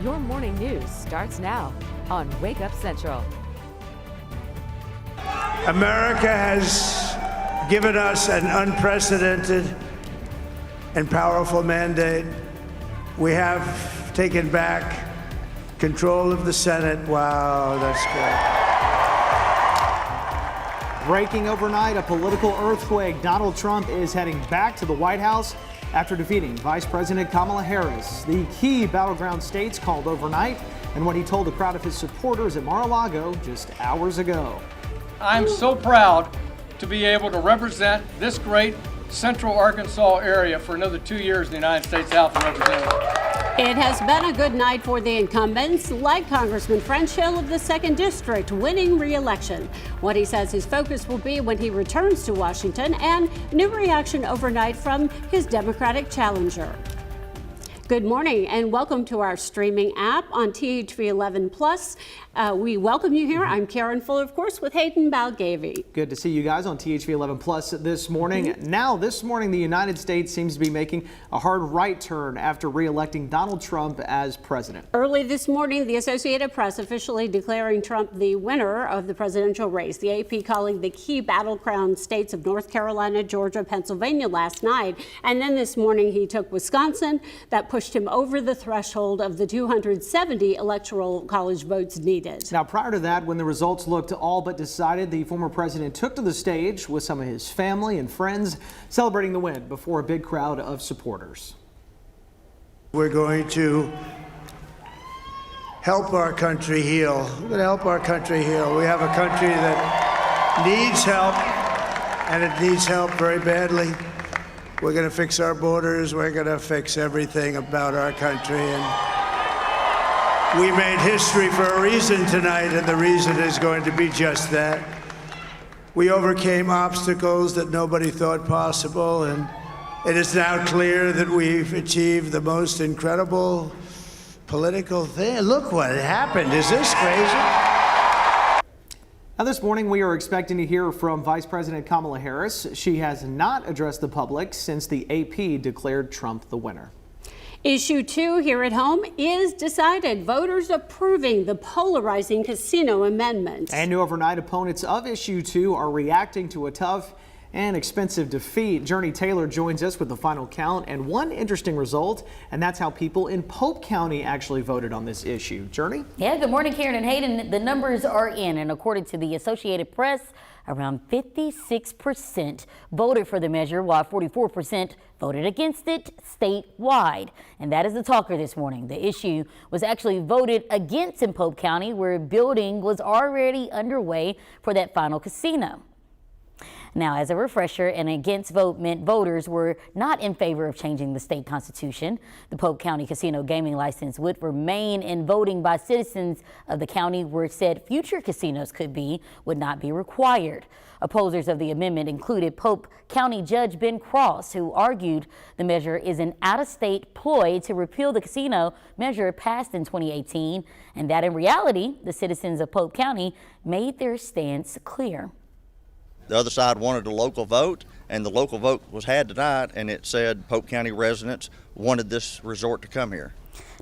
Your morning news starts now on Wake Up Central. America has given us an unprecedented and powerful mandate. We have taken back control of the Senate. Wow, that's good. Breaking overnight, a political earthquake. Donald Trump is heading back to the White House after defeating Vice President Kamala Harris. The key battleground states called overnight, and what he told a crowd of his supporters at Mar-a-Lago just hours ago. I'm so proud to be able to represent this great Central Arkansas area for another 2 years in the United States House of Representatives. It has been a good night for the incumbents, like Congressman Hill of the 2nd District, winning re-election. What he says his focus will be when he returns to Washington, and new reaction overnight from his Democratic challenger. Good morning and welcome to our streaming app on THV11 Plus. We welcome you here. I'm Karen Fuller, of course, with Hayden Balgavy. Good to see you guys on THV11 Plus this morning. Now, this morning, the United States seems to be making a hard right turn after re-electing Donald Trump as president. Early this morning, the Associated Press officially declaring Trump the winner of the presidential race. The AP calling the key battleground states of North Carolina, Georgia, Pennsylvania last night. And then this morning, he took Wisconsin. That pushed him over the threshold of the 270 electoral college votes needed. Now, prior to that, when the results looked all but decided, the former president took to the stage with some of his family and friends celebrating the win before a big crowd of supporters. We're going to help our country heal. We're going to help our country heal. We have a country that needs help, and it needs help very badly. We're going to fix our borders. We're going to fix everything about our country. And we made history for a reason tonight, and the reason is going to be just that. We overcame obstacles that nobody thought possible, and it is now clear that we've achieved the most incredible political thing. Look what happened. Is this crazy? Now, this morning, we are expecting to hear from Vice President Kamala Harris. She has not addressed the public since the AP declared Trump the winner. Issue 2 here at home is decided. Voters approving the polarizing casino amendment. And new overnight, opponents of Issue 2 are reacting to a tough and expensive defeat. Journey Taylor joins us with the final count and one interesting result, and that's how people in Pope County actually voted on this issue. Journey? Yeah, good morning, Karen and Hayden. The numbers are in, and according to the Associated Press, around 56% voted for the measure, while 44% voted against it statewide. And that is the talker this morning. The issue was actually voted against in Pope County, where building was already underway for that final casino. Now, as a refresher, an against vote meant voters were not in favor of changing the state constitution. The Pope County casino gaming license would remain, and voting by citizens of the county where it said future casinos could be would not be required. Opposers of the amendment included Pope County Judge Ben Cross, who argued the measure is an out-of-state ploy to repeal the casino measure passed in 2018, and that in reality, the citizens of Pope County made their stance clear. The other side wanted a local vote, and the local vote was had tonight, and it said Pope County residents wanted this resort to come here.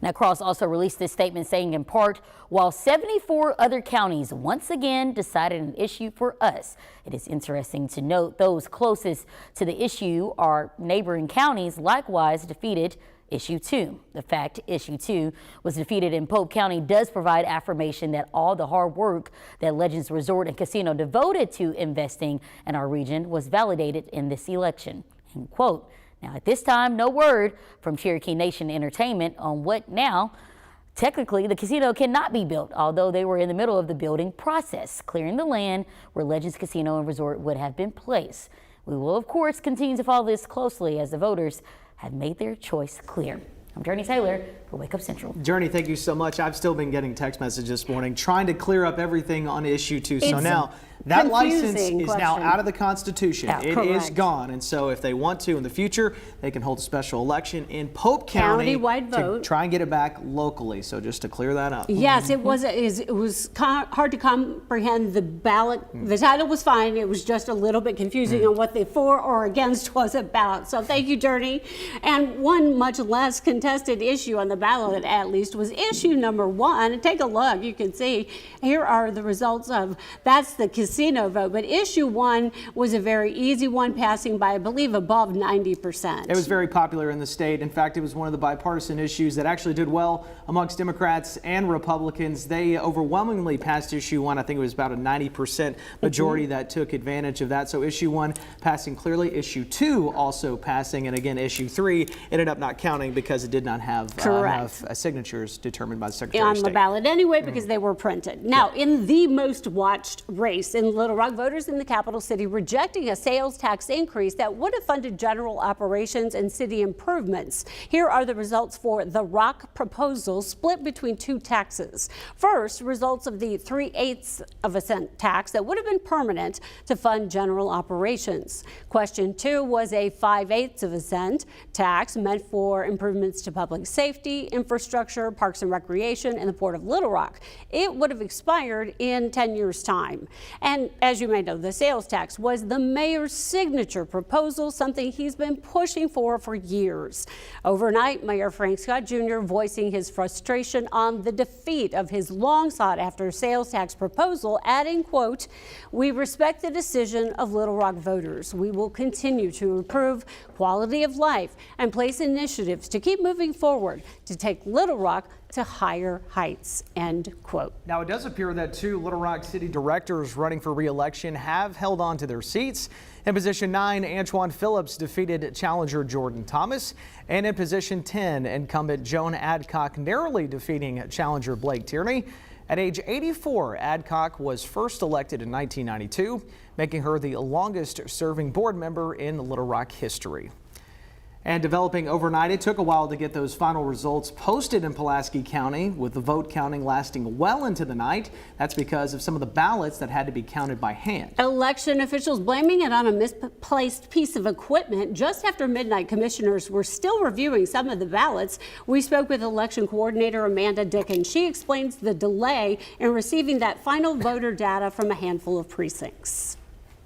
Now, Cross also released this statement saying, in part, while 74 other counties once again decided an issue for us, it is interesting to note those closest to the issue are neighboring counties likewise defeated Issue 2. The fact Issue 2 was defeated in Pope County does provide affirmation that all the hard work that Legends Resort and Casino devoted to investing in our region was validated in this election. End quote. Now, at this time, no word from Cherokee Nation Entertainment on what now. Technically, the casino cannot be built, although they were in the middle of the building process, clearing the land where Legends Casino and Resort would have been placed. We will, of course, continue to follow this closely as the voters have made their choice clear. I'm Journey Taylor for Wake Up Central. Journey, thank you so much. I've still been getting text messages this morning trying to clear up everything on Issue 2. So now that license is now out of the Constitution. It is gone. And so if they want to in the future, they can hold a special election in Pope County to try and get it back locally. So just to clear that up. Yes, it was hard to comprehend the ballot. The title was fine. It was just a little bit confusing on what the for or against was about. So thank you, Journey. And one much less contested issue on the ballot at least was issue number 1. And take a look. You can see here are the results of, that's the casino vote. But issue 1 was a very easy one, passing by, I believe, above 90%. It was very popular in the state. In fact, it was one of the bipartisan issues that actually did well amongst Democrats and Republicans. They overwhelmingly passed issue 1. I think it was about a 90% majority that took advantage of that. So issue 1 passing clearly. Issue 2 also passing. And again, issue 3 ended up not counting because it did not have enough signatures determined by the Secretary of State. On the ballot anyway, because they were printed. Now, in the most watched race in Little Rock, voters in the capital city rejecting a sales tax increase that would have funded general operations and city improvements. Here are the results for the Rock proposal, split between 2 taxes. First, results of the 3/8 of a cent tax that would have been permanent to fund general operations. Question 2 was a 5/8 of a cent tax meant for improvements to public safety, infrastructure, parks and recreation, and the Port of Little Rock. It would have expired in 10 years' time. And as you may know, the sales tax was the mayor's signature proposal, something he's been pushing for years. Overnight, Mayor Frank Scott Jr. voicing his frustration on the defeat of his long sought after sales tax proposal, adding, quote, "We respect the decision of Little Rock voters. We will continue to improve quality of life and place initiatives to keep moving forward to take Little Rock to higher heights," end quote. Now, it does appear that 2 Little Rock City directors running for re-election have held on to their seats. In position 9, Antoine Phillips defeated challenger Jordan Thomas. And in position 10, incumbent Joan Adcock narrowly defeating challenger Blake Tierney. At age 84, Adcock was first elected in 1992, making her the longest serving board member in Little Rock history. And developing overnight, it took a while to get those final results posted in Pulaski County, with the vote counting lasting well into the night. That's because of some of the ballots that had to be counted by hand. Election officials blaming it on a misplaced piece of equipment. Just after midnight, commissioners were still reviewing some of the ballots. We spoke with election coordinator Amanda Dickens. She explains the delay in receiving that final voter data from a handful of precincts.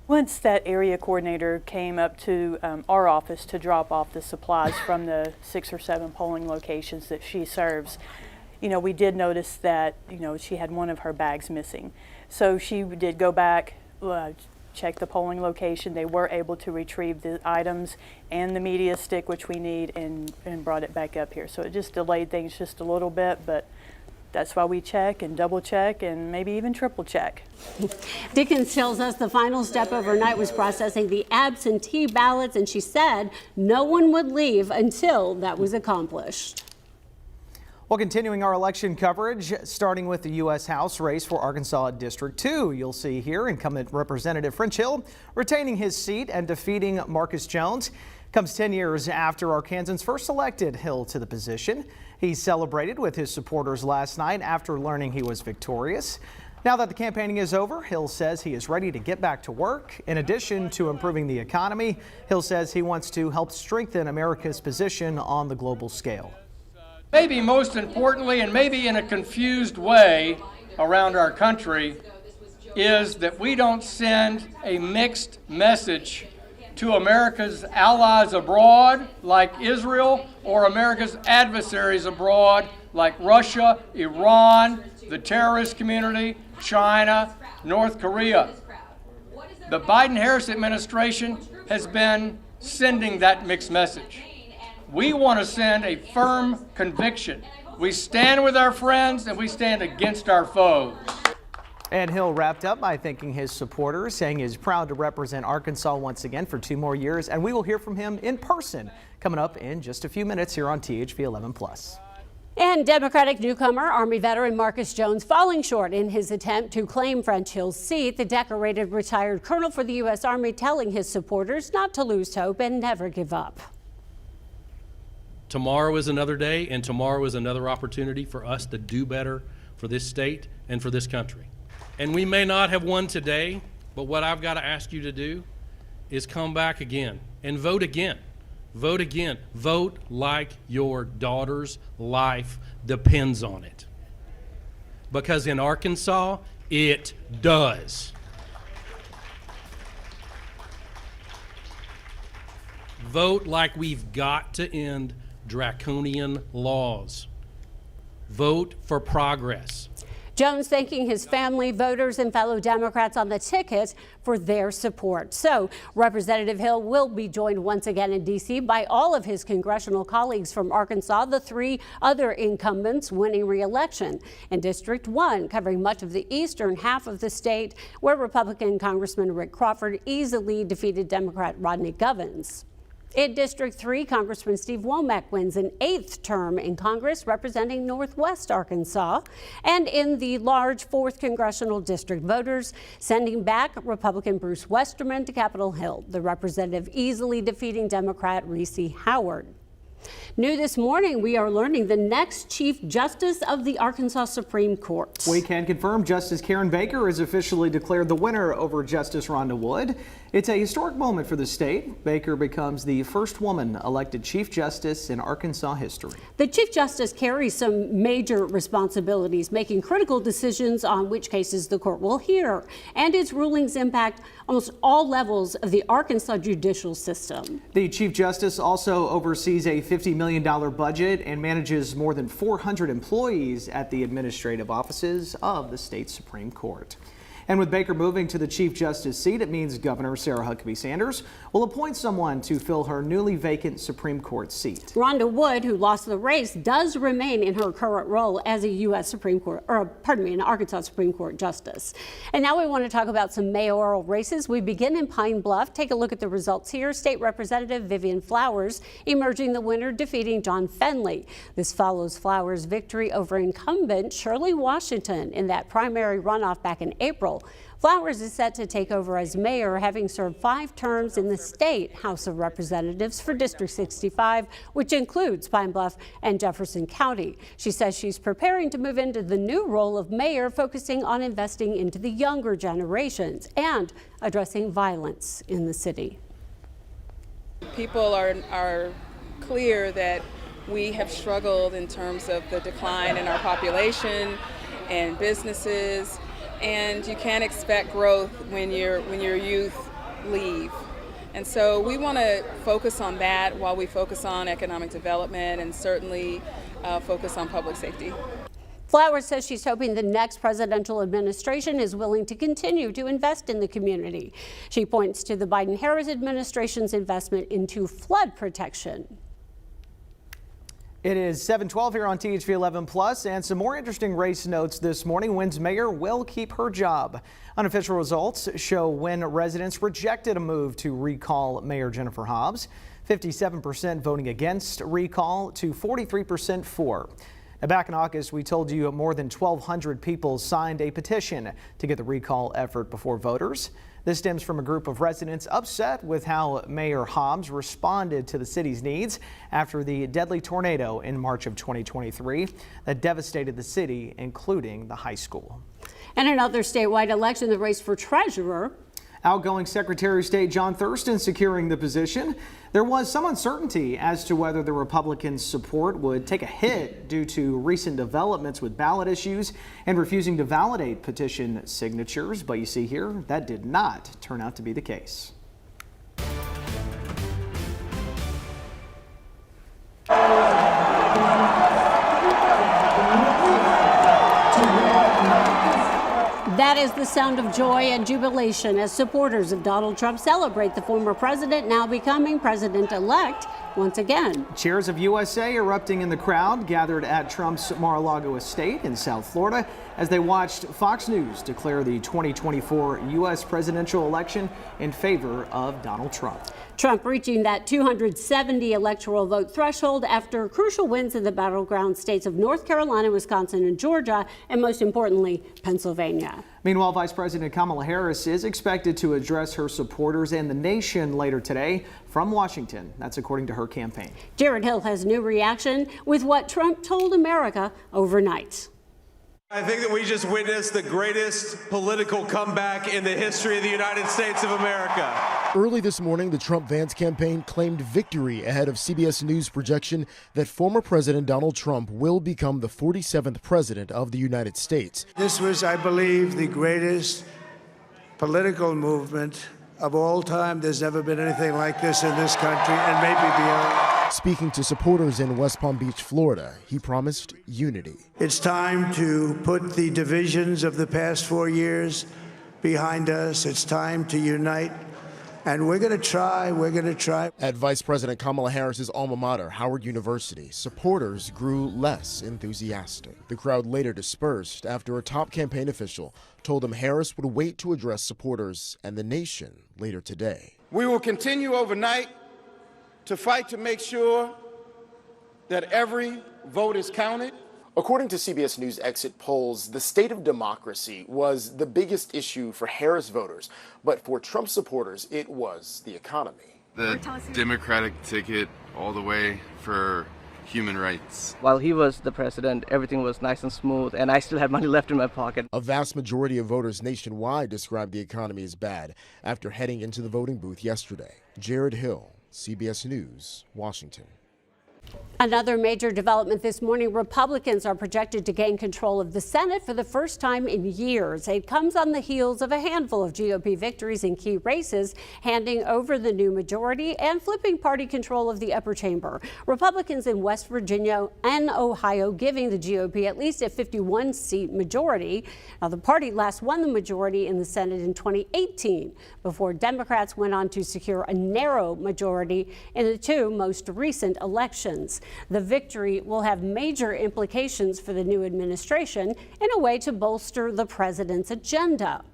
Once that area coordinator came up to our office to drop off the supplies from the 6 or 7 polling locations that she serves, we did notice that, she had one of her bags missing. So she did go back, check the polling location. They were able to retrieve the items and the media stick, which we need, and brought it back up here. So it just delayed things just a little bit, but that's why we check and double check and maybe even triple check. Dickens tells us the final step overnight was processing the absentee ballots, and she said no one would leave until that was accomplished. Well, continuing our election coverage, starting with the U.S. House race for Arkansas District 2. You'll see here incumbent Representative French Hill retaining his seat and defeating Marcus Jones. Comes 10 years after Arkansans first elected Hill to the position. He celebrated with his supporters last night after learning he was victorious. Now that the campaigning is over, Hill says he is ready to get back to work. In addition to improving the economy, Hill says he wants to help strengthen America's position on the global scale. Maybe most importantly, and maybe in a confused way around our country, is that we don't send a mixed message to America's allies abroad, like Israel, or America's adversaries abroad, like Russia, Iran, the terrorist community, China, North Korea. The Biden-Harris administration has been sending that mixed message. We want to send a firm conviction. We stand with our friends and we stand against our foes. And Hill wrapped up by thanking his supporters, saying he's proud to represent Arkansas once again for 2 more years. And we will hear from him in person coming up in just a few minutes here on THV 11+. And Democratic newcomer Army veteran Marcus Jones falling short in his attempt to claim French Hill's seat. The decorated retired colonel for the U.S. Army telling his supporters not to lose hope and never give up. Tomorrow is another day, and tomorrow is another opportunity for us to do better for this state and for this country. And we may not have won today, but what I've got to ask you to do is come back again and vote again. Vote again. Vote like your daughter's life depends on it. Because in Arkansas, it does. Vote like we've got to end draconian laws. Vote for progress. Jones thanking his family, voters, and fellow Democrats on the ticket for their support. So Representative Hill will be joined once again in D.C. by all of his congressional colleagues from Arkansas, the three other incumbents winning re-election. In District 1, covering much of the eastern half of the state, where Republican Congressman Rick Crawford easily defeated Democrat Rodney Govins. In District 3, Congressman Steve Womack wins an 8th term in Congress representing Northwest Arkansas. And in the large 4th Congressional District, voters sending back Republican Bruce Westerman to Capitol Hill, the representative easily defeating Democrat Reese Howard. New this morning, we are learning the next Chief Justice of the Arkansas Supreme Court. We can confirm Justice Karen Baker is officially declared the winner over Justice Rhonda Wood. It's a historic moment for the state. Baker becomes the first woman elected Chief Justice in Arkansas history. The Chief Justice carries some major responsibilities, making critical decisions on which cases the court will hear, and its rulings impact almost all levels of the Arkansas judicial system. The Chief Justice also oversees a $50 million budget and manages more than 400 employees at the administrative offices of the state Supreme Court. And with Baker moving to the Chief Justice seat, it means Governor Sarah Huckabee Sanders will appoint someone to fill her newly vacant Supreme Court seat. Rhonda Wood, who lost the race, does remain in her current role as a U.S. Supreme Court, an Arkansas Supreme Court Justice. And now we want to talk about some mayoral races. We begin in Pine Bluff. Take a look at the results here. State Representative Vivian Flowers emerging the winner, defeating John Fenley. This follows Flowers' victory over incumbent Shirley Washington in that primary runoff back in April. Flowers is set to take over as mayor, having served 5 terms in the state House of Representatives for District 65, which includes Pine Bluff and Jefferson County. She says she's preparing to move into the new role of mayor, focusing on investing into the younger generations and addressing violence in the city. People are clear that we have struggled in terms of the decline in our population and businesses. And you can't expect growth when your youth leave. And so we want to focus on that while we focus on economic development and certainly focus on public safety. Flowers says she's hoping the next presidential administration is willing to continue to invest in the community. She points to the Biden-Harris administration's investment into flood protection. It is 7:12 here on THV11 Plus, and some more interesting race notes this morning. Wynn's mayor will keep her job. Unofficial results show Wynn residents rejected a move to recall Mayor Jennifer Hobbs. 57% voting against recall to 43% for. Now, back in August, we told you more than 1,200 people signed a petition to get the recall effort before voters. This stems from a group of residents upset with how Mayor Hobbs responded to the city's needs after the deadly tornado in March of 2023 that devastated the city, including the high school. And another statewide election, the race for treasurer. Outgoing Secretary of State John Thurston securing the position. There was some uncertainty as to whether the Republicans' support would take a hit due to recent developments with ballot issues and refusing to validate petition signatures. But you see here, that did not turn out to be the case. That is the sound of joy and jubilation as supporters of Donald Trump celebrate the former president now becoming president-elect once again. Cheers of USA erupting in the crowd gathered at Trump's Mar-a-Lago estate in South Florida as they watched Fox News declare the 2024 U.S. presidential election in favor of Donald Trump. Trump reaching that 270 electoral vote threshold after crucial wins in the battleground states of North Carolina, Wisconsin, and Georgia, and most importantly, Pennsylvania. Meanwhile, Vice President Kamala Harris is expected to address her supporters and the nation later today from Washington. That's according to her campaign. Jared Hill has new reaction with what Trump told America overnight. I think that we just witnessed the greatest political comeback in the history of the United States of America. Early this morning, the Trump-Vance campaign claimed victory ahead of CBS News' projection that former President Donald Trump will become the 47th president of the United States. This was, I believe, the greatest political movement of all time. There's never been anything like this in this country and maybe beyond. Speaking to supporters in West Palm Beach, Florida, he promised unity. It's time to put the divisions of the past 4 years behind us. It's time to unite. And we're going to try. At Vice President Kamala Harris's alma mater, Howard University, supporters grew less enthusiastic. The crowd later dispersed after a top campaign official told them Harris would wait to address supporters and the nation later today. We will continue overnight to fight to make sure that every vote is counted. According to CBS News exit polls, the state of democracy was the biggest issue for Harris voters, but for Trump supporters, it was the economy. The Democratic ticket all the way for human rights. While he was the president, everything was nice and smooth, and I still had money left in my pocket. A vast majority of voters nationwide described the economy as bad after heading into the voting booth yesterday. Jared Hill, CBS News, Washington. Another major development this morning, Republicans are projected to gain control of the Senate for the first time in years. It comes on the heels of a handful of GOP victories in key races, handing over the new majority and flipping party control of the upper chamber. Republicans in West Virginia and Ohio giving the GOP at least a 51-seat majority. Now, the party last won the majority in the Senate in 2018 before Democrats went on to secure a narrow majority in the two most recent elections. The victory will have major implications for the new administration in a way to bolster the president's agenda.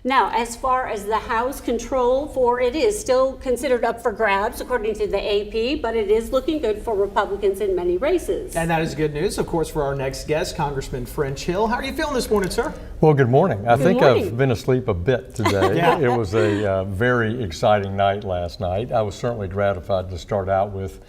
Now, as far as the House control for it is still considered up for grabs, according to the AP, but it is looking good for Republicans in many races. And that is good news, of course, for our next guest, Congressman Hill. How are you feeling this morning, sir? Well, good morning. I think I've been asleep a bit today. Yeah. It was a very exciting night last night. I was certainly gratified to start out with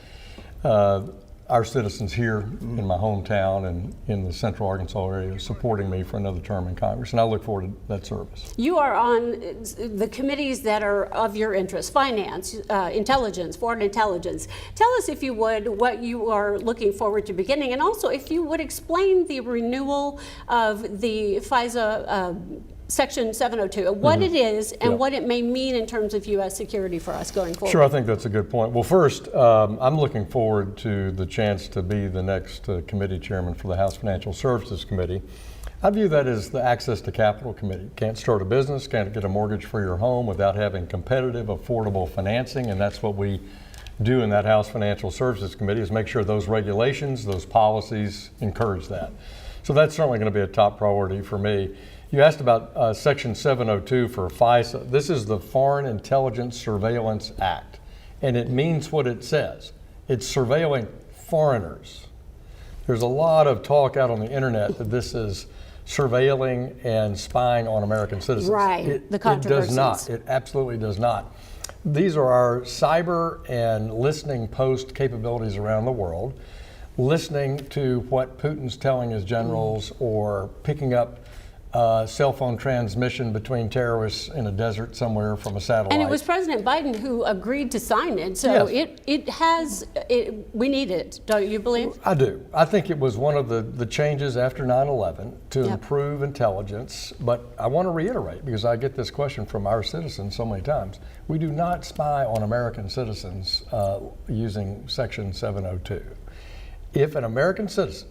our citizens here in my hometown and in the Central Arkansas area supporting me for another term in Congress, and I look forward to that service. You are on the committees that are of your interest: finance, intelligence, foreign intelligence. Tell us, if you would, what you are looking forward to beginning, and also if you would explain the renewal of the FISA Section 702, what it is and what it may mean in terms of U.S. security for us going forward. Sure, I think that's a good point. Well, first, I'm looking forward to the chance to be the next committee chairman for the House Financial Services Committee. I view that as the Access to Capital Committee. Can't start a business, can't get a mortgage for your home without having competitive, affordable financing, and that's what we do in that House Financial Services Committee, is make sure those regulations, those policies encourage that. So that's certainly going to be a top priority for me. You asked about Section 702 for FISA. This is the Foreign Intelligence Surveillance Act, and it means what it says. It's surveilling foreigners. There's a lot of talk out on the internet that this is surveilling and spying on American citizens. Right, the It controversies. does not. It absolutely does not. These are our cyber and listening post capabilities around the world, listening to what Putin's telling his generals or picking up cell phone transmission between terrorists in a desert somewhere from a satellite. And it was President Biden who agreed to sign it, so yes. We need it, don't you believe? I do. I think it was one of the changes after 9/11 to improve intelligence, but I want to reiterate, because I get this question from our citizens so many times, we do not spy on American citizens using Section 702. If an American citizen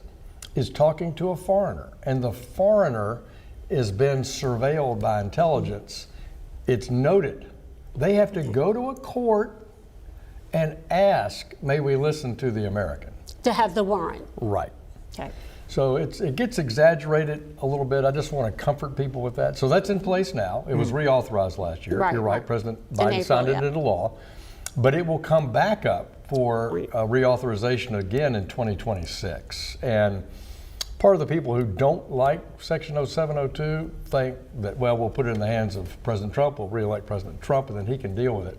is talking to a foreigner and the foreigner is been surveilled by intelligence, it's noted. They have to go to a court and ask, may we listen to the American? To have the warrant. Right. Okay. So it gets exaggerated a little bit. I just want to comfort people with that. So that's in place now. It was reauthorized last year. Right, You're right. President Biden signed it into law. But it will come back up for reauthorization again in 2026. And part of the people who don't like Section 0702 think that, well, we'll put it in the hands of President Trump, we'll re-elect President Trump, and then he can deal with it.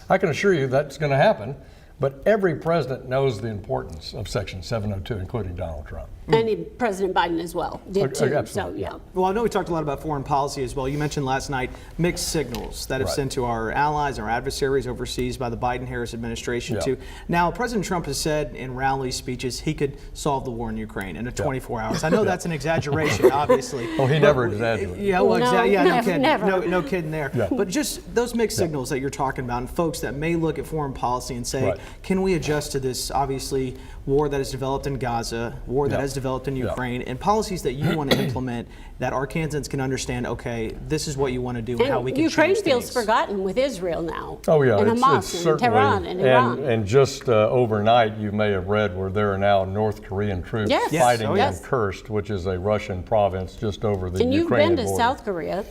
I can assure you that's going to happen, but every president knows the importance of Section 702, including Donald Trump. And President Biden as well did too. Absolutely. So, Well, I know we talked a lot about foreign policy as well. You mentioned last night mixed signals that have sent to our allies, our adversaries overseas by the Biden-Harris administration too. Now, President Trump has said in rally speeches he could solve the war in Ukraine in 24 hours. I know that's an exaggeration, obviously. Well, he never exaggerated. Yeah, well, no kidding. Never. No kidding there. Yeah. But just those mixed signals that you're talking about, and folks that may look at foreign policy and say, can we adjust to this, obviously, war that has developed in Gaza, war that has developed in Ukraine, and policies that you want to implement that Arkansans can understand, okay, this is what you want to do and how we can Ukraine change feels things. forgotten with Israel now. Oh yeah, and it's Hamas and certainly, Tehran and Iran. And just overnight, you may have read where there are now North Korean troops fighting in Kursk, which is a Russian province just over the and Ukrainian you've been to border. South Korea.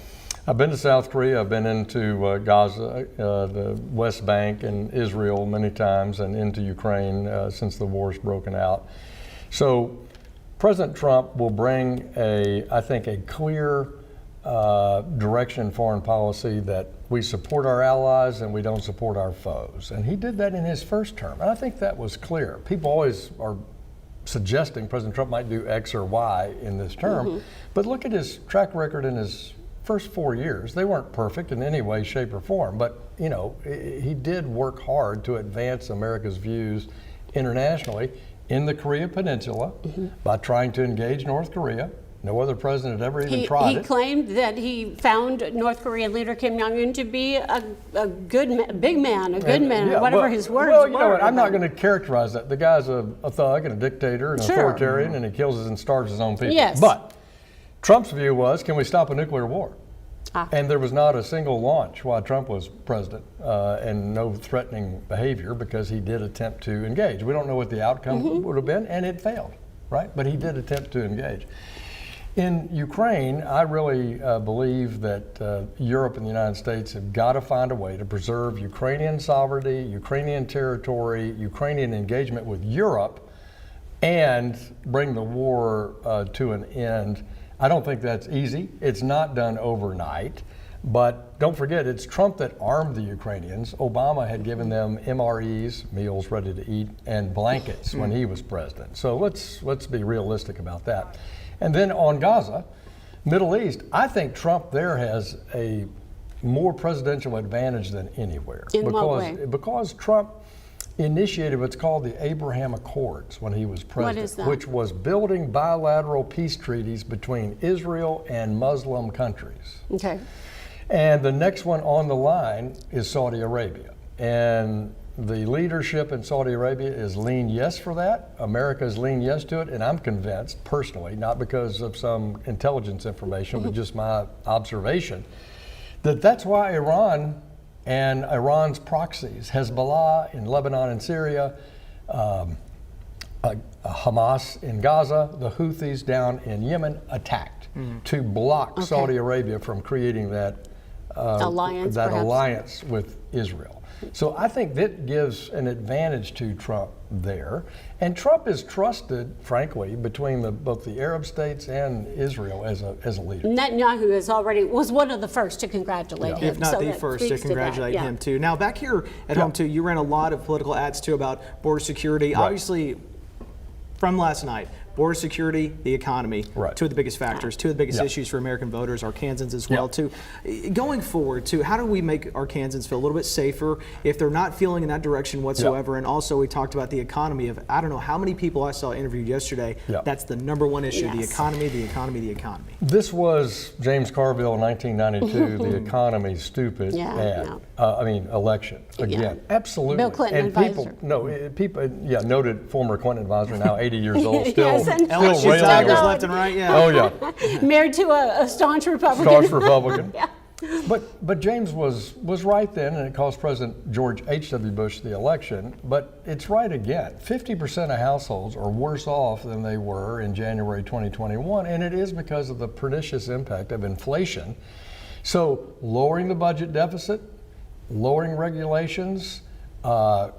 I've been to South Korea. I've been into Gaza, the West Bank, and Israel many times, and into Ukraine since the war's broken out. So President Trump will bring I think, a clear direction in foreign policy that we support our allies and we don't support our foes. And he did that in his first term. And I think that was clear. People always are suggesting President Trump might do X or Y in this term. But look at his track record in his first 4 years. They weren't perfect in any way, shape, or form, but he did work hard to advance America's views internationally in the Korea Peninsula by trying to engage North Korea. No other president had ever even tried it. He claimed that he found North Korean leader Kim Jong-un to be a good, big man, whatever his words were. Well, you know what, I'm not going to characterize that. The guy's a thug and a dictator and an authoritarian, and he kills and starves his own people. Yes. But Trump's view was, can we stop a nuclear war? And there was not a single launch while Trump was president, and no threatening behavior, because he did attempt to engage. We don't know what the outcome would have been, and it failed, right? But he did attempt to engage. In Ukraine, I really believe that Europe and the United States have got to find a way to preserve Ukrainian sovereignty, Ukrainian territory, Ukrainian engagement with Europe, and bring the war to an end. I don't think that's easy. It's not done overnight. But don't forget, it's Trump that armed the Ukrainians. Obama had given them MREs, meals ready to eat, and blankets when he was president. So let's be realistic about that. And then on Gaza, Middle East, I think Trump there has a more presidential advantage than anywhere. In what way? Because Trump initiated what's called the Abraham Accords when he was president, What is that? which was building bilateral peace treaties between Israel and Muslim countries. Okay. And the next one on the line is Saudi Arabia. And the leadership in Saudi Arabia is lean yes for that. America's lean yes to it. And I'm convinced personally, not because of some intelligence information, but just my observation, that that's why Iran and Iran's proxies, Hezbollah in Lebanon and Syria, Hamas in Gaza, the Houthis down in Yemen, attacked to block Saudi Arabia from creating that alliance with Israel. So I think that gives an advantage to Trump there. And Trump is trusted, frankly, between both the Arab states and Israel as a leader. Netanyahu was one of the first to congratulate him. If not the first to congratulate him, too. Now, back here at home, too, you ran a lot of political ads, too, about border security. Right. Obviously, from last night, border security, the economy, two of the biggest factors, two of the biggest issues for American voters, Arkansans as well, too. Going forward, too, how do we make Arkansans feel a little bit safer if they're not feeling in that direction whatsoever? And also, we talked about the economy. I don't know how many people I saw interviewed yesterday. That's the #1 issue, the economy, the economy, the economy. This was James Carville in 1992, the economy stupid ad. Election. Again, absolutely. Bill Clinton advisor. Noted former Clinton advisor, now 80 years old, still Shoots tigers left and right, Oh, yeah. Married to a staunch Republican. Staunch Republican. But James was right then, and it cost President George H.W. Bush the election. But it's right again. 50% of households are worse off than they were in January 2021, and it is because of the pernicious impact of inflation. So lowering the budget deficit, lowering regulations,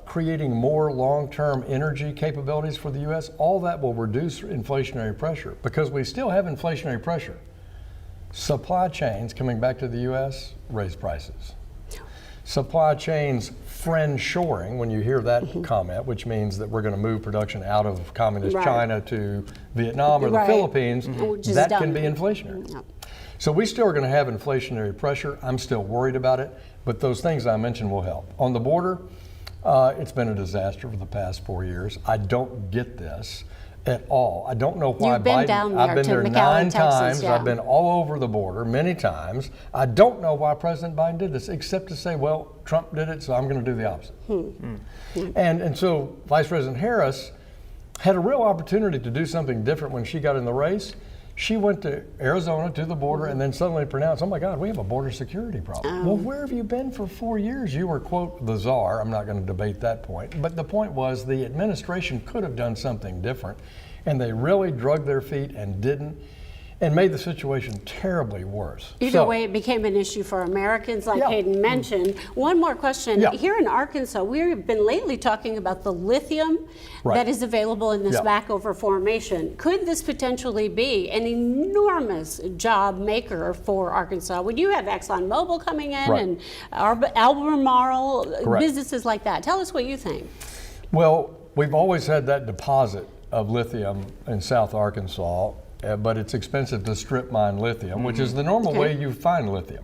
creating more long-term energy capabilities for the U.S., all that will reduce inflationary pressure, because we still have inflationary pressure. Supply chains coming back to the U.S. raise prices. Supply chains friend-shoring, when you hear that comment, which means that we're going to move production out of communist China to Vietnam or the Philippines, that can be inflationary. So we still are going to have inflationary pressure. I'm still worried about it, but those things I mentioned will help. On the border, it's been a disaster for the past 4 years. I don't get this. at all. I don't know why You've been Biden, down there I've been to there McAllen, 9 Texas, times. yeah. I've been all over the border many times. I don't know why President Biden did this, except to say, well, Trump did it, so I'm going to do the opposite. And so Vice President Harris had a real opportunity to do something different when she got in the race. She went to Arizona to the border and then suddenly pronounced, oh my God, we have a border security problem. Well, where have you been for 4 years? You were, quote, the czar. I'm not going to debate that point. But the point was the administration could have done something different. And they really drugged their feet and didn't, and made the situation terribly worse. Either way, it became an issue for Americans, like Hayden mentioned. One more question. Here in Arkansas, we've been lately talking about the lithium that is available in this Smackover formation. Could this potentially be an enormous job maker for Arkansas? When you have ExxonMobil coming in and Albemarle, businesses like that. Tell us what you think. Well, we've always had that deposit of lithium in South Arkansas. But it's expensive to strip mine lithium, which is the normal way you find lithium.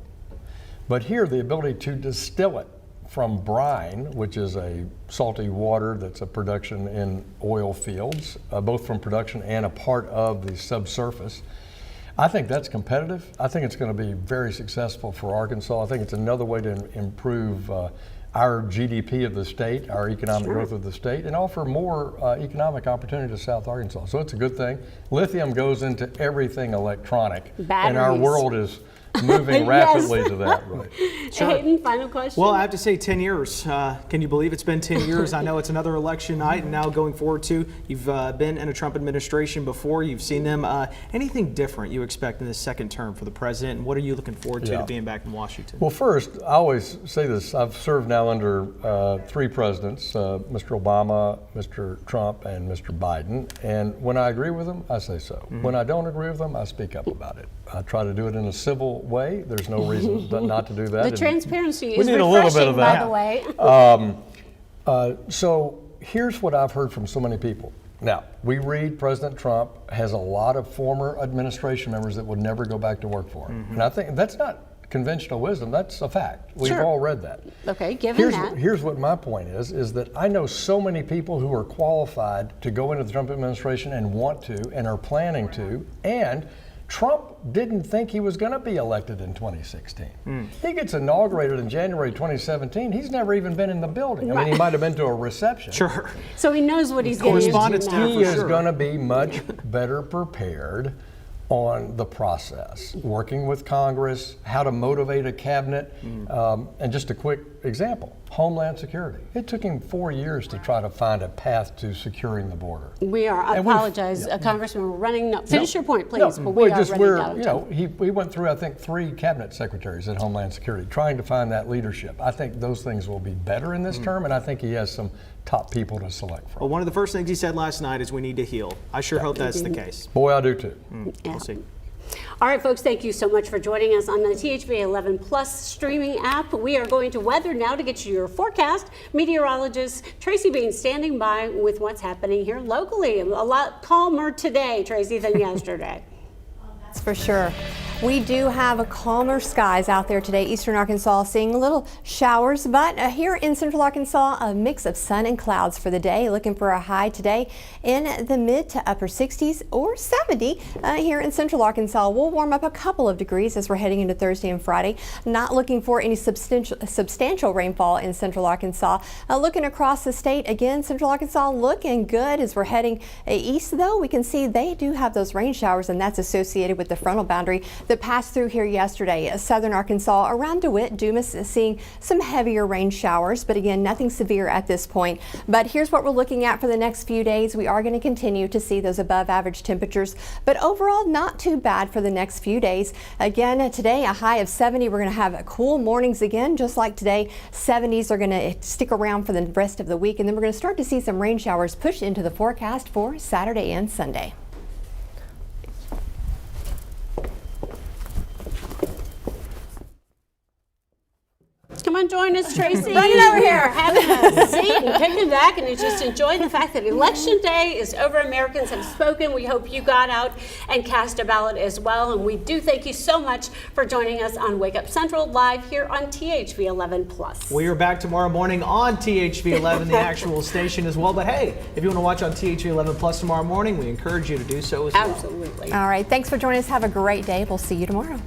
But here, the ability to distill it from brine, which is a salty water that's a production in oil fields, both from production and a part of the subsurface. I think that's competitive. I think it's going to be very successful for Arkansas. I think it's another way to improve our GDP of the state, our economic growth of the state, and offer more economic opportunity to South Arkansas. So it's a good thing. Lithium goes into everything electronic, and our world is moving rapidly to that. Right. Hayden, final question. Well, I have to say 10 years. Can you believe it's been 10 years? I know it's another election night, and now going forward too. You've been in a Trump administration before. You've seen them. Anything different you expect in this second term for the president, and what are you looking forward to being back in Washington? Well, first, I always say this. I've served now under 3 presidents, Mr. Obama, Mr. Trump, and Mr. Biden. And when I agree with them, I say so. When I don't agree with them, I speak up about it. I try to do it in a civil way. There's no reason not to do that. The transparency is refreshing, a little bit of that. by the way. So here's what I've heard from so many people. Now, we read President Trump has a lot of former administration members that would never go back to work for him. And I think that's not conventional wisdom, that's a fact. We've all read that. Okay, given that. Here's what my point is that I know so many people who are qualified to go into the Trump administration and want to and are planning to, and Trump didn't think he was going to be elected in 2016. He gets inaugurated in January 2017. He's never even been in the building. I mean, he might have been to a reception. Sure. So he knows what he's getting into now. He is going to be much better prepared on the process, working with Congress, how to motivate a cabinet. And just a quick example, Homeland Security. It took him 4 years to try to find a path to securing the border. I apologize, Congressman, we're running, finish your point, please, but we are running out of time. He went through, I think, 3 cabinet secretaries at Homeland Security trying to find that leadership. I think those things will be better in this term, and I think he has some top people to select from. Well, one of the first things he said last night is we need to heal. I sure hope that's the case. Boy, I do too. We'll see. All right, folks, thank you so much for joining us on the THV11 Plus streaming app. We are going to weather now to get you your forecast. Meteorologist Tracy Bean standing by with what's happening here locally. A lot calmer today, Tracy, than yesterday. That's for sure. We do have calmer skies out there today. Eastern Arkansas seeing little showers, but here in Central Arkansas, a mix of sun and clouds for the day. Looking for a high today in the mid to upper 60s or 70 here in Central Arkansas. We'll warm up a couple of degrees as we're heading into Thursday and Friday. Not looking for any substantial rainfall in Central Arkansas. Looking across the state again, Central Arkansas looking good as we're heading east, though. We can see they do have those rain showers, and that's associated with the frontal boundary that passed through here yesterday. Southern Arkansas around DeWitt, Dumas seeing some heavier rain showers, but again, nothing severe at this point. But here's what we're looking at for the next few days. We are going to continue to see those above average temperatures, but overall not too bad for the next few days. Again, today a high of 70. We're going to have cool mornings again, just like today. 70s are going to stick around for the rest of the week, and then we're going to start to see some rain showers push into the forecast for Saturday and Sunday. Come on. and join us, Tracy? Bring it over here. Having a seat and kicking back and just enjoy the fact that Election Day is over. Americans have spoken. We hope you got out and cast a ballot as well. And we do thank you so much for joining us on Wake Up Central live here on THV11 Plus. We are back tomorrow morning on THV11, the actual station as well. But hey, if you want to watch on THV11 Plus tomorrow morning, we encourage you to do so as well. Absolutely. All right. Thanks for joining us. Have a great day. We'll see you tomorrow.